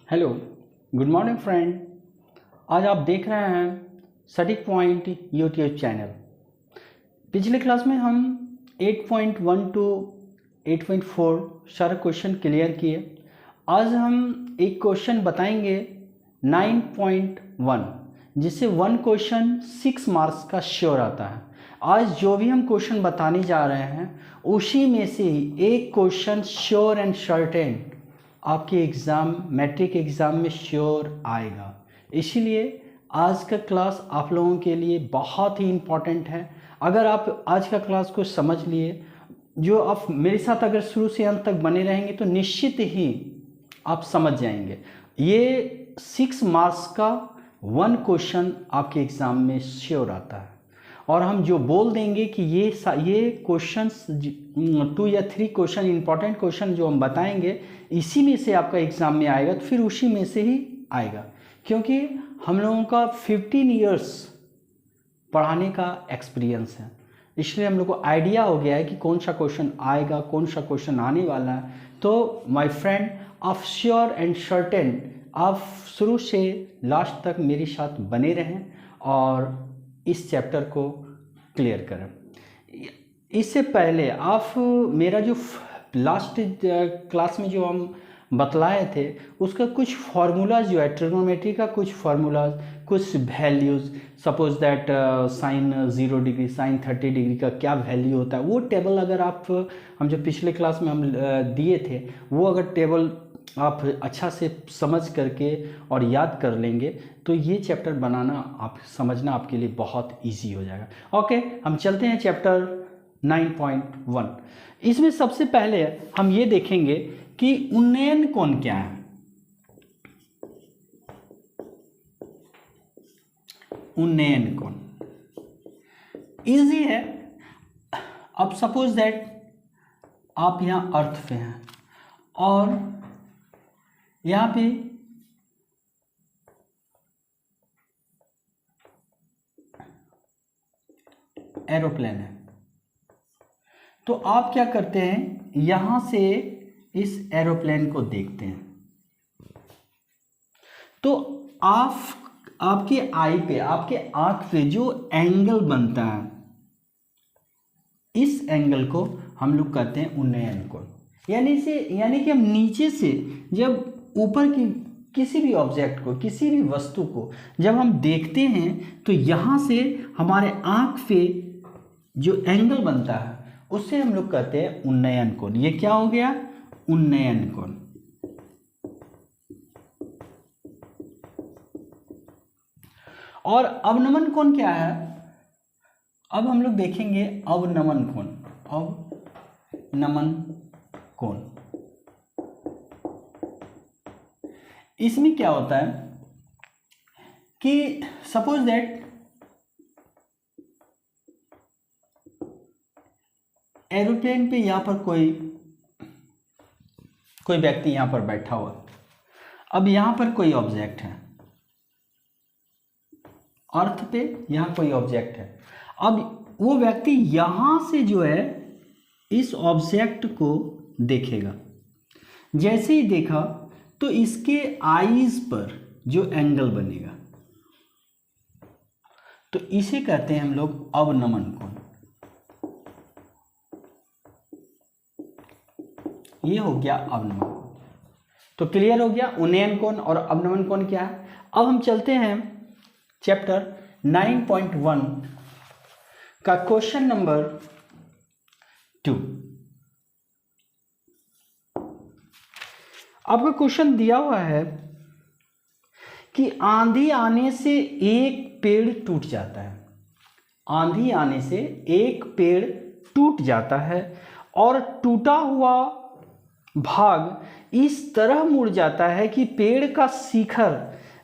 Hello, good morning friend. आज आप देख रहे हैं स्टडी पॉइंट यूट्यूब चैनल। पिछले क्लास में हम 8.1 टू 8.4 सारे क्वेश्चन क्लियर किए। आज हम एक क्वेश्चन बताएंगे 9.1, जिससे वन क्वेश्चन 6 मार्क्स का श्योर आता है। आज जो भी हम क्वेश्चन बताने जा रहे हैं उसी में से ही एक क्वेश्चन श्योर एंड सर्टेन आपके एग्ज़ाम मैट्रिक एग्ज़ाम में श्योर आएगा। इसीलिए आज का क्लास आप लोगों के लिए बहुत ही इम्पॉर्टेंट है। अगर आप आज का क्लास को समझ लिए, जो आप मेरे साथ अगर शुरू से अंत तक बने रहेंगे तो निश्चित ही आप समझ जाएंगे। ये 6 मार्क्स का वन क्वेश्चन आपके एग्ज़ाम में श्योर आता है, और हम जो बोल देंगे कि ये क्वेश्चंस 2 या 3 क्वेश्चन इंपॉर्टेंट क्वेश्चन जो हम बताएंगे इसी में से आपका एग्ज़ाम में आएगा, तो फिर उसी में से ही आएगा। क्योंकि हम लोगों का 15 इयर्स पढ़ाने का एक्सपीरियंस है, इसलिए हम लोग को आइडिया हो गया है कि कौन सा क्वेश्चन आएगा, कौन सा क्वेश्चन आने वाला है। तो माय फ्रेंड, आप श्योर एंड सर्टेन आप शुरू से लास्ट तक मेरे साथ बने रहें और इस चैप्टर को क्लियर करें। इससे पहले आप मेरा जो लास्ट क्लास में जो हम बतलाए थे उसका कुछ फार्मूलाज जो है, ट्रिग्नोमेट्री का कुछ फार्मूलाज, कुछ values, suppose that sine 0 degree sine 30 degree का क्या वैल्यू होता है, वो टेबल अगर आप हम जो पिछले क्लास में हम दिए थे वो अगर टेबल आप अच्छा से समझ करके और याद कर लेंगे तो ये चैप्टर बनाना आप समझना आपके लिए बहुत इजी हो जाएगा। ओके, हम चलते हैं चैप्टर 9.1। इसमें सबसे पहले हम ये देखेंगे कि उन्नयन कोण क्या है। उन्नयन कोण इजी है। अब सपोज दैट आप यहाँ अर्थ पे हैं और यहाँ पे एरोप्लेन है, तो आप क्या करते हैं, यहाँ से इस एरोप्लेन को देखते हैं तो आपके आई पे, आपके आँख पे जो एंगल बनता है, इस एंगल को हम लोग कहते हैं उन्नयन कोण। यानी कि हम नीचे से जब ऊपर की किसी भी ऑब्जेक्ट को, किसी भी वस्तु को जब हम देखते हैं तो यहाँ से हमारे आँख पे जो एंगल बनता है उससे हम लोग कहते हैं उन्नयन कोण। ये क्या हो गया? उन्नयन कोण। और अवनमन कोण क्या है? अब हम लोग देखेंगे अवनमन कोण। अवनमन कोण इसमें क्या होता है कि सपोज दैट एरोप्लेन पे यहाँ पर कोई व्यक्ति यहाँ पर बैठा हुआ। अब यहाँ पर कोई ऑब्जेक्ट है, अर्थ पे यहाँ कोई ऑब्जेक्ट है। अब वो व्यक्ति यहाँ से जो है इस ऑब्जेक्ट को देखेगा। जैसे ही देखा तो इसके आईज पर जो एंगल बनेगा तो इसे कहते हैं हम लोग अवनमन कोण। ये हो गया अवनमन कोण। तो क्लियर हो गया उन्नयन कोण और अवनमन कोण क्या है। अब हम चलते हैं चैप्टर 9.1 का क्वेश्चन नंबर 2। आपका क्वेश्चन दिया हुआ है कि आंधी आने से एक पेड़ टूट जाता है। आंधी आने से एक पेड़ टूट जाता है और टूटा हुआ भाग इस तरह मुड़ जाता है कि पेड़ का शिखर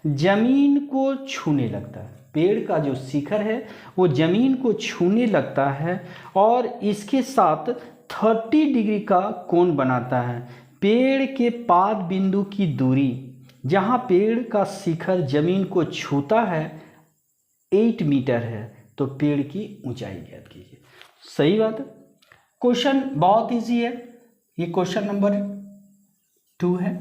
जमीन को छूने लगता है। पेड़ का जो शिखर है वो जमीन को छूने लगता है और इसके साथ 30 डिग्री का कोण बनाता है। पेड़ के पाद बिंदु की दूरी, जहाँ पेड़ का शिखर जमीन को छूता है, 8 मीटर है। तो पेड़ की ऊंचाई ज्ञात कीजिए। सही बात है, क्वेश्चन बहुत इजी है। ये क्वेश्चन नंबर 2 है।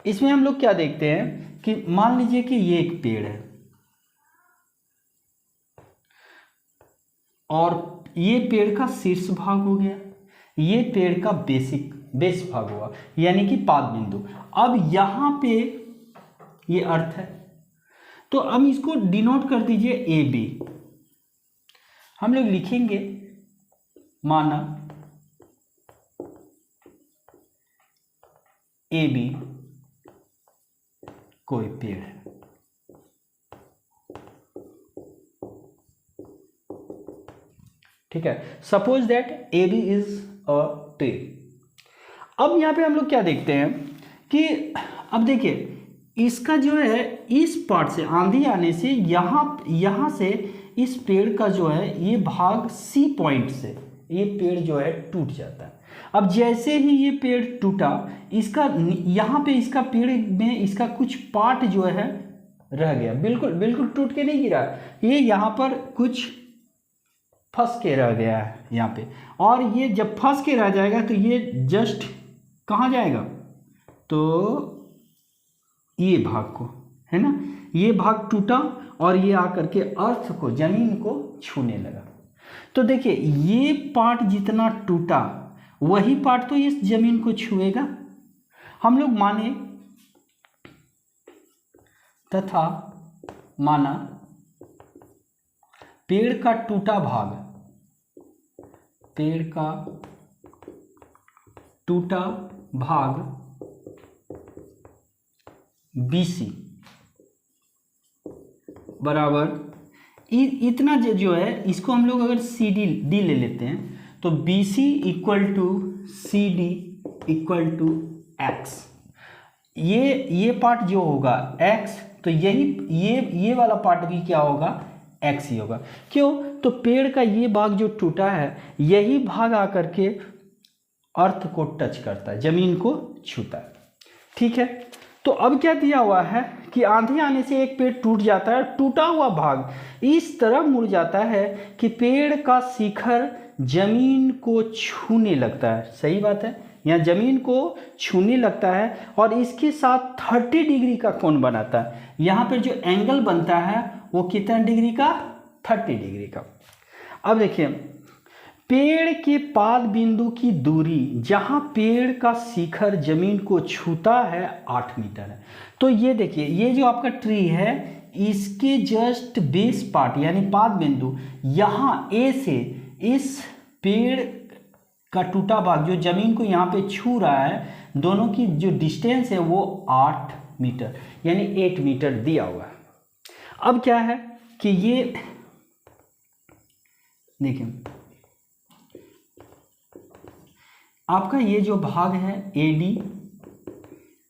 इसमें हम लोग क्या देखते हैं कि मान लीजिए कि ये एक पेड़ है और ये पेड़ का शीर्ष भाग हो गया, ये पेड़ का बेस भाग हुआ, यानी कि पाद बिंदु। अब यहाँ पे ये अर्थ है, तो हम इसको डिनोट कर दीजिए ए बी। हम लोग लिखेंगे माना ए बी कोई पेड़ है, ठीक है। Suppose that A B is a tree. अब यहाँ पे हम लोग क्या देखते हैं कि अब देखिए इसका जो है इस पार्ट से आंधी आने से यहाँ से इस पेड़ का जो है ये भाग सी पॉइंट से ये पेड़ जो है टूट जाता है। अब जैसे ही ये पेड़ टूटा, इसका यहाँ पे इसका पेड़ में इसका कुछ पार्ट जो है रह गया, बिल्कुल टूट के नहीं गिरा, ये यहाँ पर कुछ फंस के रह गया है यहाँ पे। और ये जब फंस के रह जाएगा तो ये जस्ट कहाँ जाएगा, तो ये भाग को, है ना, ये भाग टूटा और ये आकर के अर्थ को, जमीन को छूने लगा। तो देखिए ये पार्ट जितना टूटा वही पार्ट तो इस जमीन को छुएगा। हम लोग माने तथा माना पेड़ का टूटा भाग, पेड़ का टूटा भाग BC बराबर इतना जो है, इसको हम लोग अगर CD ले लेते हैं तो BC equal to CD equal to X। ये पार्ट जो होगा X, तो ये वाला पार्ट भी क्या होगा, X ही होगा। क्यों, तो पेड़ का ये भाग जो टूटा है यही भाग आकर के अर्थ को टच करता है, जमीन को छूता है, ठीक है। तो अब क्या दिया हुआ है कि आंधी आने से एक पेड़ टूट जाता है, टूटा हुआ भाग इस तरह मुड़ जाता है कि पेड़ का शिखर जमीन को छूने लगता है। सही बात है, यहाँ जमीन को छूने लगता है और इसके साथ 30 डिग्री का कोण बनाता है। यहाँ पर जो एंगल बनता है वो कितना डिग्री का, 30 डिग्री का। अब देखिए पेड़ के पाद बिंदु की दूरी जहाँ पेड़ का शिखर जमीन को छूता है 8 मीटर है। तो ये देखिए ये जो आपका ट्री है इसके जस्ट बेस पार्ट यानी पाद बिंदु यहाँ ए से इस पेड़ का टूटा भाग जो जमीन को यहाँ पे छू रहा है, दोनों की जो डिस्टेंस है वो 8 मीटर यानी 8 मीटर दिया हुआ है। अब क्या है कि ये देखिए आपका ये जो भाग है AD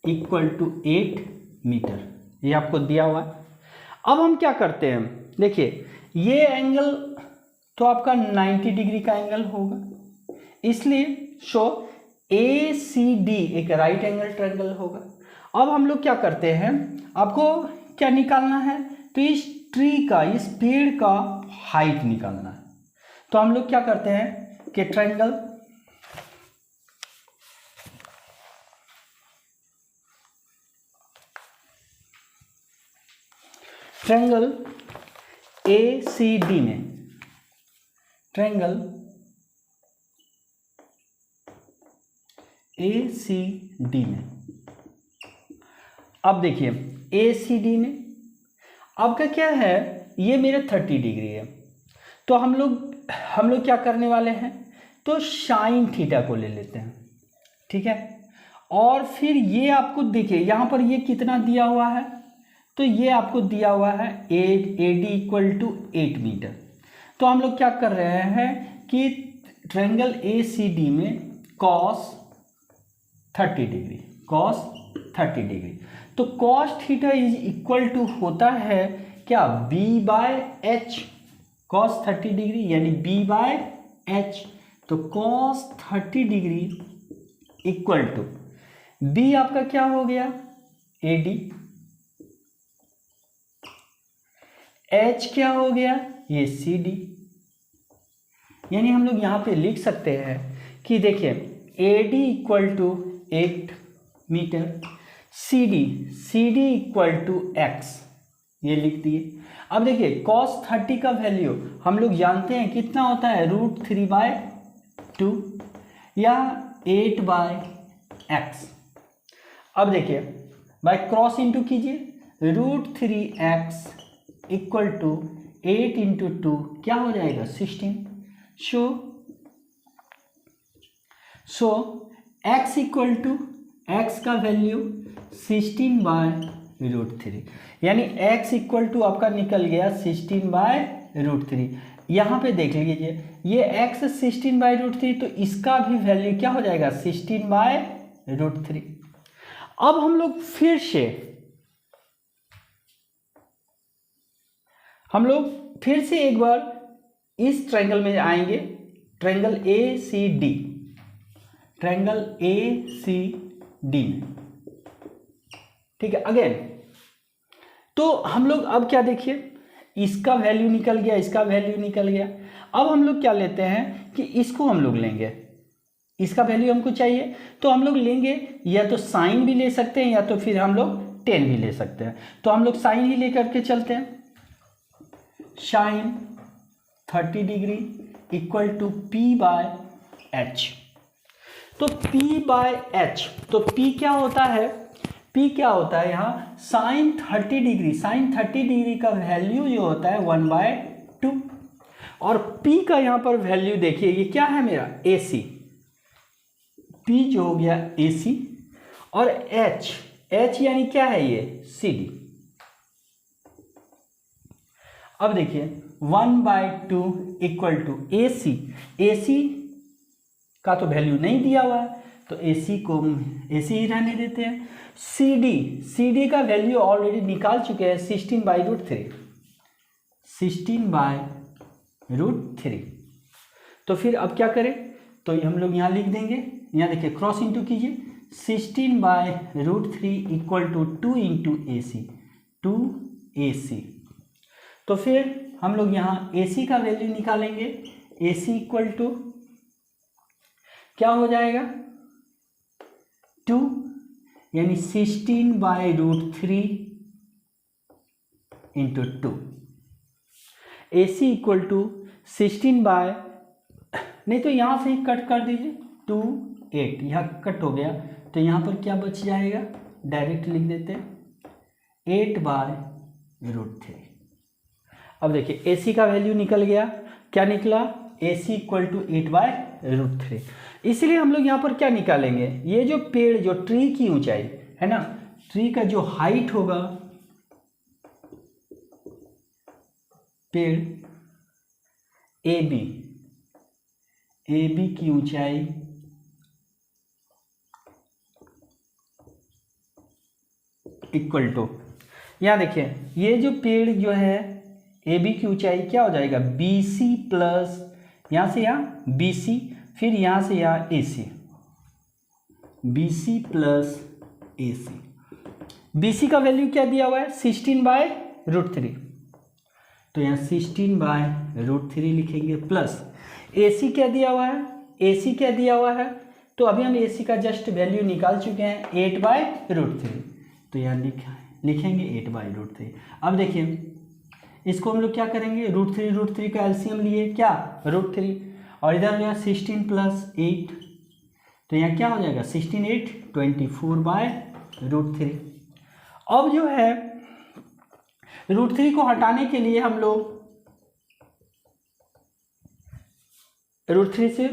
इक्वल टू 8 मीटर, ये आपको दिया हुआ है। अब हम क्या करते हैं, देखिए ये एंगल तो आपका 90 डिग्री का एंगल होगा, इसलिए ACD एक राइट एंगल ट्रायंगल होगा। अब हम लोग क्या करते हैं, आपको क्या निकालना है, तो इस ट्री का, इस पेड़ का हाइट निकालना है। तो हम लोग क्या करते हैं कि ट्रायंगल ACD में, ट्रायंगल ACD में, अब देखिए ACD में आपका क्या है, ये मेरा 30 डिग्री है। तो हम लोग क्या करने वाले हैं, तो साइन थीटा को ले लेते हैं, ठीक है। और फिर ये आपको देखिए यहाँ पर ये कितना दिया हुआ है, तो ये आपको दिया हुआ है AD इक्वल टू 8 मीटर। तो हम लोग क्या कर रहे हैं कि ट्रायंगल ACD में cos 30 डिग्री, cos 30 डिग्री, तो cos theta is equal to होता है क्या, B/H, cos 30 डिग्री यानी B/H। तो cos 30 degree equal to B आपका क्या हो गया, AD, H क्या हो गया, ये CD। यानी हम लोग यहाँ पे लिख सकते हैं कि देखिए AD equal to 8 metre, C D equal to X, ये लिख दिए। अब देखिए cos 30 का वैल्यू हम लोग जानते हैं कितना होता है, √3/2 या 8/x। अब देखिए बाय क्रॉस इंटू कीजिए, √3x इक्वल टू 8 इंटू 2 क्या हो जाएगा 16। सो x इक्वल टू x का वैल्यू 16/√3, यानी x इक्वल टू आपका निकल गया 16/√3। यहाँ पे देख लीजिए ये x 16/√3, तो इसका भी वैल्यू क्या हो जाएगा 16/√3। अब हम लोग फिर से एक बार इस ट्रायंगल में आएंगे, ट्रायंगल ACD में, ठीक है। अगेन तो हम लोग अब क्या देखिए, इसका वैल्यू निकल गया, इसका वैल्यू निकल गया। अब हम लोग क्या लेते हैं कि इसको हम लोग लेंगे, इसका वैल्यू हमको चाहिए तो हम लोग लेंगे, या तो साइन भी ले सकते हैं या तो फिर हम लोग टेन भी ले सकते हैं। तो हम लोग साइन ही लेकर के चलते हैं। Sine 30 degree equal to P/H। तो P/H, तो P क्या होता है, P क्या होता है यहाँ साइन 30 डिग्री, साइन 30 डिग्री का वैल्यू जो होता है 1/2, और P का यहाँ पर वैल्यू देखिए ये क्या है मेरा AC, P जो हो गया AC, और H यानी क्या है ये CD। अब देखिए 1/2 इक्वल टू AC का तो वैल्यू नहीं दिया हुआ है तो AC को AC ही रहने देते हैं। CD का वैल्यू ऑलरेडी निकाल चुके हैं 16/√3। तो फिर अब क्या करें, तो हम लोग यहाँ लिख देंगे, यहाँ देखिए क्रॉस इंटू कीजिए, 16/√3 इक्वल टू 2 इंटू AC। तो फिर हम लोग यहाँ AC का वैल्यू निकालेंगे, AC इक्वल टू क्या हो जाएगा 2, यानी 16/√3 इंटू 2। AC इक्वल टू 16 नहीं तो यहाँ से ही कट कर दीजिए, 2 8 यहाँ कट हो गया, तो यहाँ पर क्या बच जाएगा, डायरेक्ट लिख देते हैं 8/√3। अब देखिए AC का वैल्यू निकल गया, क्या निकला AC इक्वल टू 8/√3। इसलिए हम लोग यहाँ पर क्या निकालेंगे, ये जो पेड़ जो ट्री की ऊंचाई है ना, ट्री का जो हाइट होगा, पेड़ AB की ऊंचाई इक्वल टू, यहाँ देखिए ये जो पेड़ जो है AB की ऊंचाई क्या हो जाएगा BC प्लस यहाँ से यहाँ BC, फिर यहाँ से यहाँ AC, BC plus AC। BC का वैल्यू क्या दिया हुआ है 16/√3, तो यहाँ 16/√3 लिखेंगे, प्लस AC क्या दिया हुआ है, AC क्या दिया हुआ है, तो अभी हम AC का जस्ट वैल्यू निकाल चुके हैं 8/√3, तो यहाँ लिखेंगे 8/√3। अब देखिए इसको हम लोग क्या करेंगे, √3 का एलसीएम लिए क्या √3, और इधर जो है 16 प्लस 8, तो यहाँ क्या हो जाएगा 16 8 24/√3। अब जो है √3 को हटाने के लिए हम लोग √3 से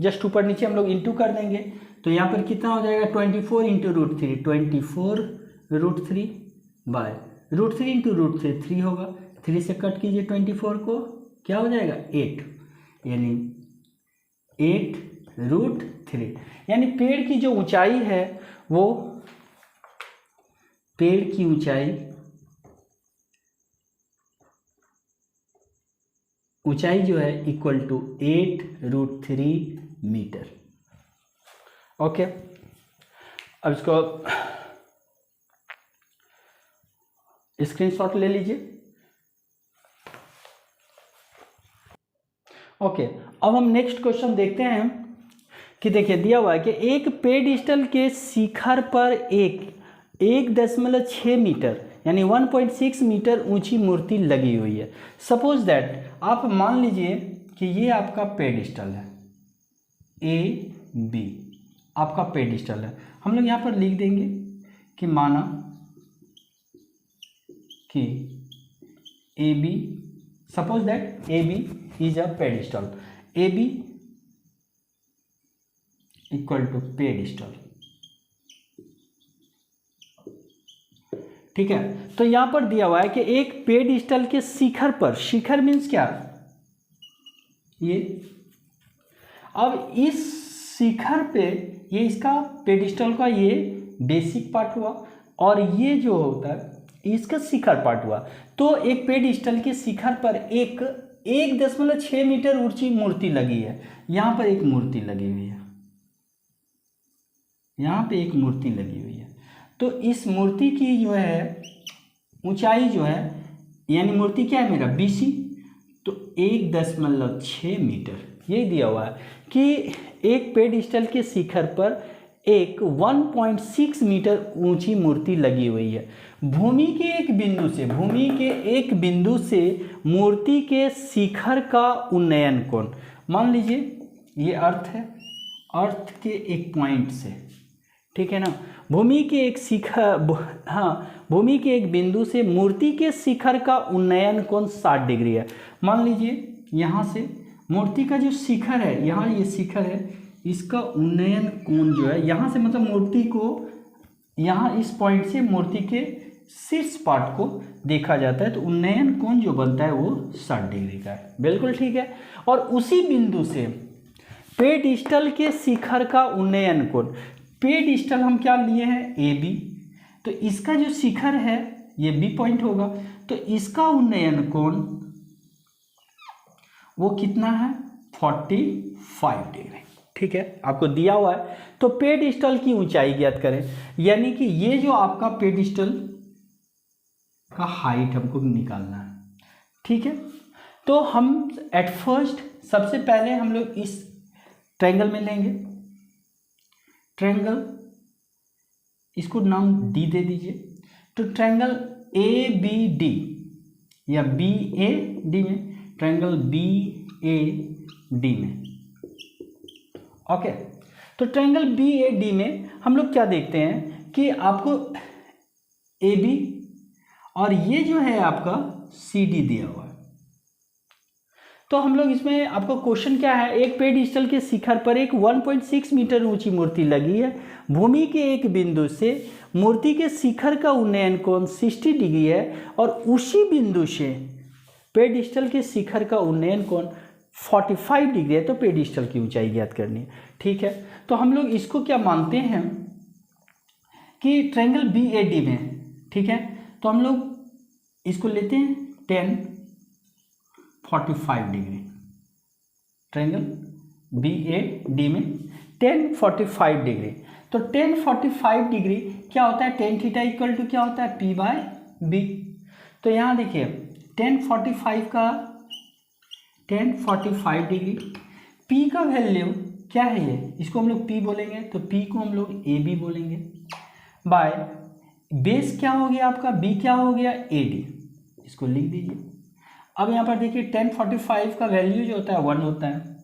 जस्ट ऊपर नीचे हम लोग इंटू कर देंगे, तो यहाँ पर कितना हो जाएगा 24 इंटू √3, 24√3 इंटू √3 3 होगा, 3 से कट कीजिए 24 को, क्या हो जाएगा 8, यानी 8√3। यानी पेड़ की जो ऊंचाई है वो पेड़ की ऊंचाई जो है इक्वल टू 8√3 मीटर। ओके, अब इसको स्क्रीनशॉट ले लीजिए। ओके, अब हम नेक्स्ट क्वेश्चन देखते हैं कि देखिए दिया हुआ है कि एक पेडिस्टल के शिखर पर एक 1.6 मीटर यानी 1.6 मीटर ऊंची मूर्ति लगी हुई है। सपोज दैट आप मान लीजिए कि ये आपका पेडिस्टल है, ए बी आपका पेडिस्टल है। हम लोग यहाँ पर लिख देंगे कि माना कि A B, suppose that A B is a pedestal, A B equal to pedestal. ठीक है, तो यहां पर दिया हुआ है कि एक पेडिस्टल के शिखर पर, शिखर मीन्स क्या, ये, अब इस शिखर पे, ये इसका पेडिस्टल का ये बेसिक पार्ट हुआ और ये जो होता है इसका शिखर पार्ट हुआ। तो एक पेडिस्टल के शिखर पर एक 1.6 मीटर ऊंची मूर्ति लगी है। यहां पर एक मूर्ति लगी हुई है, यहाँ पे एक मूर्ति लगी हुई है। तो इस मूर्ति की जो है ऊंचाई जो है, यानी मूर्ति क्या है मेरा BC, तो 1.6 मीटर ये दिया हुआ है कि एक पेडिस्टल के शिखर पर एक 1.6 मीटर ऊंची मूर्ति लगी हुई है। भूमि के एक बिंदु से मूर्ति के शिखर का उन्नयन कोण, मान लीजिए ये अर्थ है, अर्थ के एक पॉइंट से, ठीक है ना, भूमि के एक बिंदु से मूर्ति के शिखर का उन्नयन कोण 60 डिग्री है। मान लीजिए यहाँ से मूर्ति का जो शिखर है, यहाँ ये शिखर है, इसका उन्नयन कोण जो है यहाँ से, मतलब मूर्ति को यहाँ इस पॉइंट से मूर्ति के शीर्ष पार्ट को देखा जाता है, तो उन्नयन कोण जो बनता है वो 60 डिग्री का है। बिल्कुल ठीक है। और उसी बिंदु से पेडिस्टल के शिखर का उन्नयन कोण, पेडिस्टल हम क्या लिए हैं ए बी, तो इसका जो शिखर है ये बी पॉइंट होगा, तो इसका उन्नयन कोण वो कितना है 45 डिग्री। ठीक है, आपको दिया हुआ है। तो पेडिस्टल की ऊंचाई ज्ञात करें, यानी कि ये जो आपका पेडिस्टल का हाइट हमको निकालना है। ठीक है, तो हम एट फर्स्ट सबसे पहले हम लोग इस ट्रायंगल में लेंगे, ट्रायंगल, इसको नाम डी दे दीजिए। तो ट्रायंगल ए बी डी या बी ए डी में, ट्रायंगल बी ए डी में, ओके। तो ट्रायंगल बी ए डी में हम लोग क्या देखते हैं कि आपको ए बी और ये जो है आपका सी डी दिया हुआ है। तो हम लोग इसमें, आपको क्वेश्चन क्या है, एक पेडिस्टल के शिखर पर एक 1.6 मीटर ऊंची मूर्ति लगी है। भूमि के एक बिंदु से मूर्ति के शिखर का उन्नयन कोण 60 डिग्री है और उसी बिंदु से पेडिस्टल के शिखर का उन्नयन कोण 45 डिग्री है। तो पेडिस्टल की ऊंचाई ज्ञात करनी है। ठीक है, तो हम लोग इसको क्या मानते हैं कि ट्रायंगल बी ए डी में, ठीक है, तो हम लोग इसको लेते हैं 10 45 degree, triangle B A D में 10 45 डिग्री। तो 10 45 डिग्री क्या होता है, टेन थीटा इक्वल टू क्या होता है P बाय बी। तो यहाँ देखिए 10 45 डिग्री, P का वैल्यू क्या है, ये इसको हम लोग P बोलेंगे, तो P को हम लोग ए बी बोलेंगे, बाय बेस क्या हो गया आपका, B क्या हो गया ए डी, इसको लिख दीजिए। अब यहाँ पर देखिए 10 45 का वैल्यू जो होता है 1 होता है,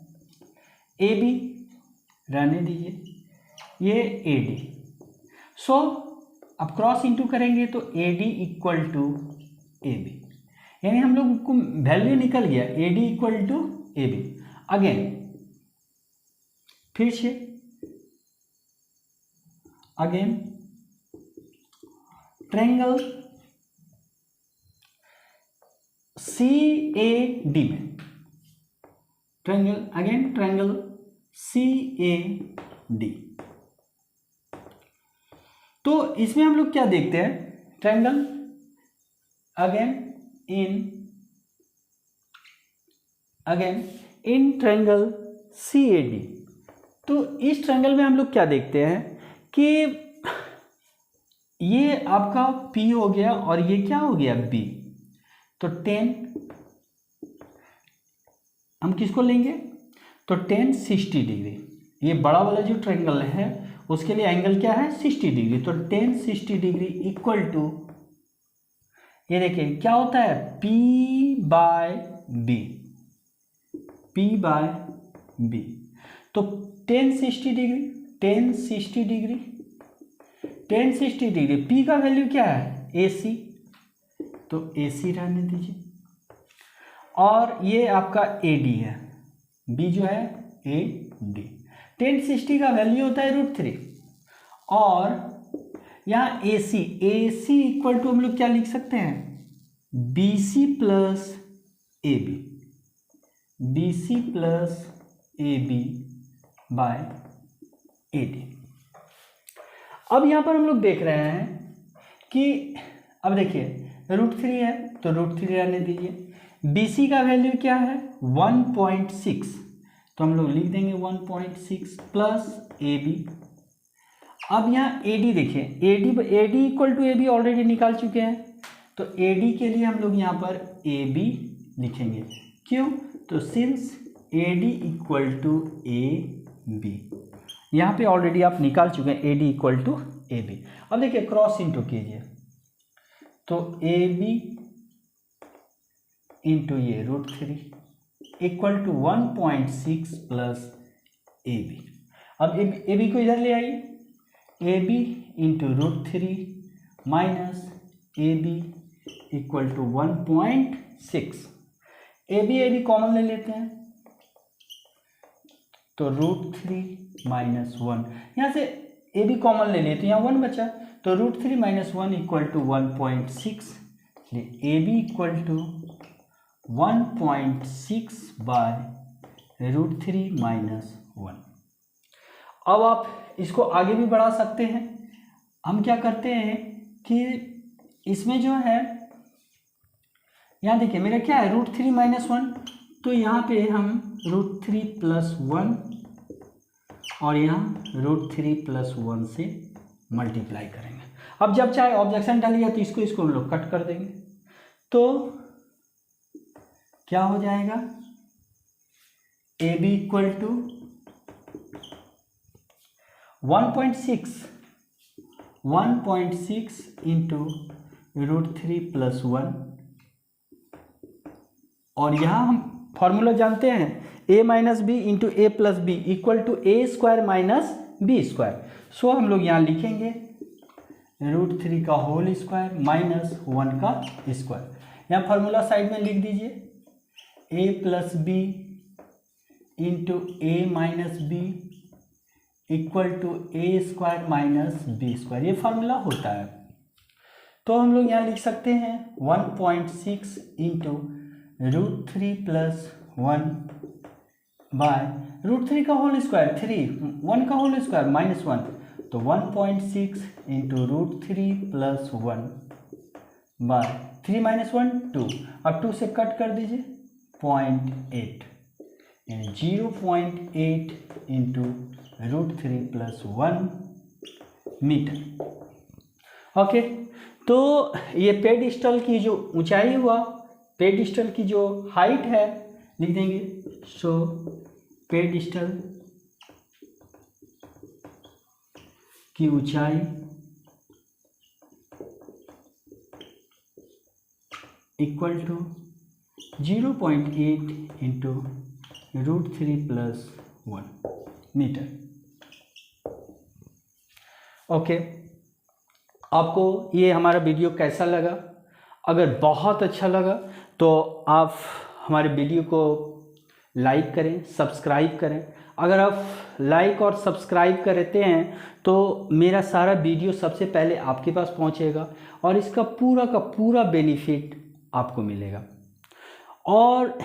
ए बी रहने दीजिए, ये ए डी। सो अब क्रॉस इंटू करेंगे तो A D equal to A B, यानी हम लोग को वैल्यू निकल गया A D equal to A B. Again फिर से again triangle C A D में, ट्रायंगल सी ए डी। तो इसमें हम लोग क्या देखते हैं, triangle again in triangle C A D. तो इस ट्रायंगल में हम लोग क्या देखते हैं कि ये आपका P हो गया और ये क्या हो गया B। तो 10 हम किसको लेंगे, तो 10 60 डिग्री, ये बड़ा वाला जो ट्रायंगल है उसके लिए एंगल क्या है 60 डिग्री, तो tan 60 डिग्री इक्वल टू, ये देखिए क्या होता है P by B, P by B। तो tan 60 degree, tan 60 degree, tan 60 degree, P का वैल्यू क्या है AC, तो AC रहने दीजिए, और ये आपका AD है, B जो है AD। tan 60 का वैल्यू होता है √3, और यहाँ AC इक्वल टू हम लोग क्या लिख सकते हैं BC plus AB, BC plus AB by AD। अब यहाँ पर हम लोग देख रहे हैं कि अब देखिए √3 है तो √3 रहने दीजिए, BC का वैल्यू क्या है 1.6, तो हम लोग लिख देंगे 1.6 प्लस AB। अब यहाँ AD देखिए, AD equal to AB already निकाल चुके हैं, तो AD के लिए हम लोग यहाँ पर AB लिखेंगे, क्यों, तो since AD equal to AB, यहाँ पे ऑलरेडी आप निकाल चुके हैं AD इक्वल टू AB। अब देखिए क्रॉस इंटू कीजिए, तो AB इंटू ये √3 इक्वल टू 1.6 प्लस AB। अब AB को इधर ले आइए, AB into √3 minus AB equal to 1.6, AB common ले लेते हैं, तो √3 माइनस 1, यहाँ से AB कॉमन ले लेते हैं, यहाँ 1 बचा, तो √3 minus 1 equal to 1.6, AB equal to 1.6 by √3 minus 1। अब आप इसको आगे भी बढ़ा सकते हैं, हम क्या करते हैं कि इसमें जो है, यहाँ देखिए मेरा क्या है √3 माइनस 1, तो यहाँ पे हम √3 प्लस 1 और यहाँ √3 प्लस 1 से मल्टीप्लाई करेंगे। अब जब चाहे ऑब्जेक्शन डालिए तो इसको हम लोग कट कर देंगे, तो क्या हो जाएगा AB equal to 1.6 into √3 plus 1, और यहाँ हम फॉर्मूला जानते हैं a minus B into A plus B equal to A² minus B²। So हम लोग यहाँ लिखेंगे √3 का होल स्क्वायर माइनस 1 का स्क्वायर। यहाँ फार्मूला साइड में लिख दीजिए a plus B into A minus B equal to A² minus B², ये फार्मूला होता है। तो हम लोग यहाँ लिख सकते हैं 1.6 इंटू √3 प्लस 1 बाय √3 का होल स्क्वायर 3, 1 का होल स्क्वायर माइनस 1, तो 1.6 इंटू √3 प्लस 1 बाय 3 माइनस 1 2, अब 2 से कट कर दीजिए 0.8, 0.8 इंटू √3 प्लस 1 मीटर। ओके, तो ये पेडिस्टल की जो ऊंचाई हुआ, पेडिस्टल की जो हाइट है लिख देंगे, सो पेडिस्टल की ऊंचाई equal to 0.8 into √3 plus 1 metre. Okay, आपको ये हमारा वीडियो कैसा लगा? अगर बहुत अच्छा लगा तो आप हमारे वीडियो को लाइक करें, सब्सक्राइब करें। अगर आप लाइक और सब्सक्राइब करते हैं तो मेरा सारा वीडियो सबसे पहले आपके पास पहुंचेगा और इसका पूरा का पूरा बेनिफिट आपको मिलेगा। और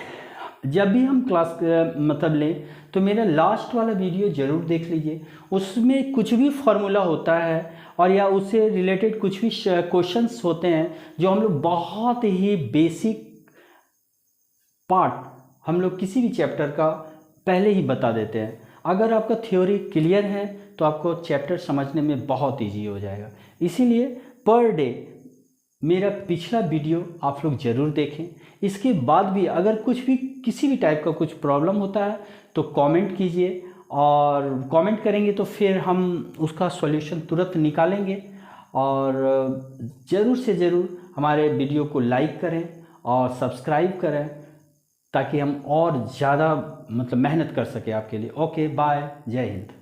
जब भी हम क्लास मतलब लें तो मेरा लास्ट वाला वीडियो ज़रूर देख लीजिए, उसमें कुछ भी फार्मूला होता है और या उससे रिलेटेड कुछ भी क्वेश्चंस होते हैं जो हम लोग बहुत ही बेसिक पार्ट हम लोग किसी भी चैप्टर का पहले ही बता देते हैं। अगर आपका थ्योरी क्लियर है तो आपको चैप्टर समझने में बहुत इजी हो जाएगा। इसीलिए पर डे मेरा पिछला वीडियो आप लोग ज़रूर देखें। इसके बाद भी अगर कुछ भी किसी भी टाइप का कुछ प्रॉब्लम होता है तो कमेंट कीजिए, और कमेंट करेंगे तो फिर हम उसका सॉल्यूशन तुरंत निकालेंगे। और ज़रूर से ज़रूर हमारे वीडियो को लाइक करें और सब्सक्राइब करें, ताकि हम और ज़्यादा मतलब मेहनत कर सकें आपके लिए। ओके बाय, जय हिंद।